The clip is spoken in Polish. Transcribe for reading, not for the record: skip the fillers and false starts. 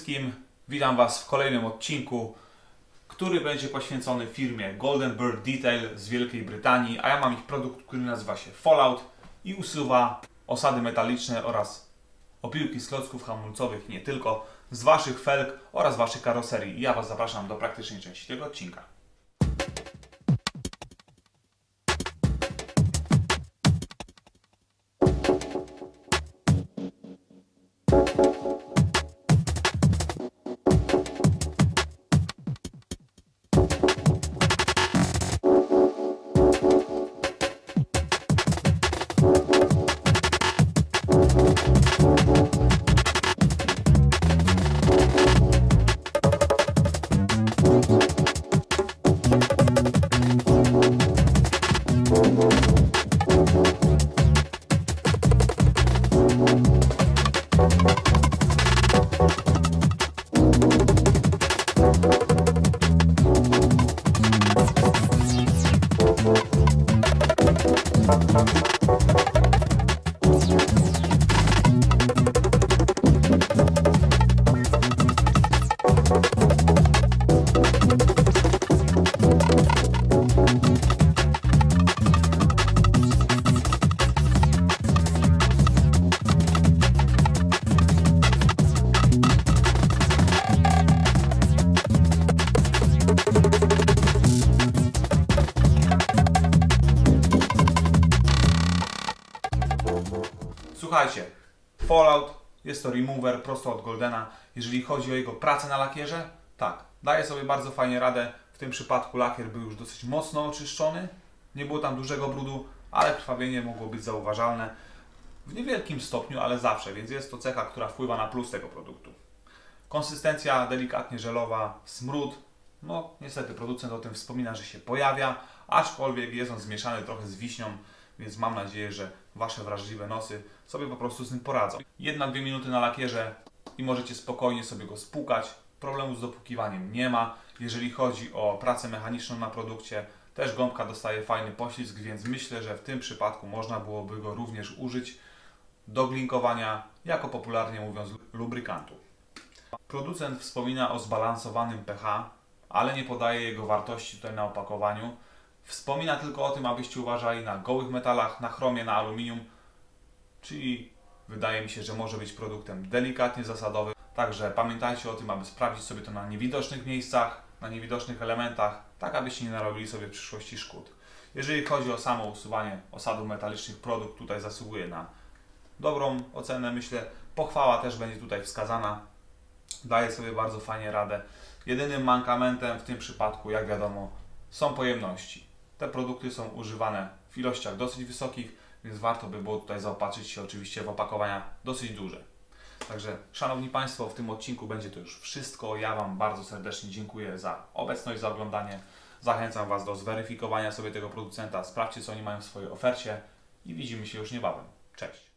wszystkim, witam Was w kolejnym odcinku, który będzie poświęcony firmie Golden Bird Detail z Wielkiej Brytanii, a ja mam ich produkt, który nazywa się Fallout i usuwa osady metaliczne oraz opiłki z klocków hamulcowych, nie tylko, z Waszych felg oraz Waszych karoserii. I ja Was zapraszam do praktycznej części tego odcinka. Słuchajcie, Fallout jest to remover prosto od Goldena. Jeżeli chodzi o jego pracę na lakierze, tak, daje sobie bardzo fajnie radę. W tym przypadku lakier był już dosyć mocno oczyszczony. Nie było tam dużego brudu, ale krwawienie mogło być zauważalne w niewielkim stopniu, ale zawsze, więc jest to cecha, która wpływa na plus tego produktu. Konsystencja delikatnie żelowa, smród, no niestety producent o tym wspomina, że się pojawia, aczkolwiek jest on zmieszany trochę z wiśnią, więc mam nadzieję, że Wasze wrażliwe nosy sobie po prostu z tym poradzą. 1-2 minuty na lakierze i możecie spokojnie sobie go spłukać. Problemu z dopłukiwaniem nie ma. Jeżeli chodzi o pracę mechaniczną na produkcie, też gąbka dostaje fajny poślizg, więc myślę, że w tym przypadku można byłoby go również użyć do glinkowania, jako popularnie mówiąc, lubrykantu. Producent wspomina o zbalansowanym pH, ale nie podaje jego wartości tutaj na opakowaniu. Wspomina tylko o tym, abyście uważali na gołych metalach, na chromie, na aluminium, czyli wydaje mi się, że może być produktem delikatnie zasadowym. Także pamiętajcie o tym, aby sprawdzić sobie to na niewidocznych miejscach, na niewidocznych elementach, tak abyście nie narobili sobie w przyszłości szkód. Jeżeli chodzi o samo usuwanie osadów metalicznych, produkt tutaj zasługuje na dobrą ocenę, myślę. Pochwała też będzie tutaj wskazana. Daje sobie bardzo fajnie radę. Jedynym mankamentem w tym przypadku, jak wiadomo, są pojemności. Te produkty są używane w ilościach dosyć wysokich, więc warto by było tutaj zaopatrzyć się oczywiście w opakowania dosyć duże. Także Szanowni Państwo, w tym odcinku będzie to już wszystko. Ja Wam bardzo serdecznie dziękuję za obecność, za oglądanie. Zachęcam Was do zweryfikowania sobie tego producenta. Sprawdźcie, co oni mają w swojej ofercie i widzimy się już niebawem. Cześć!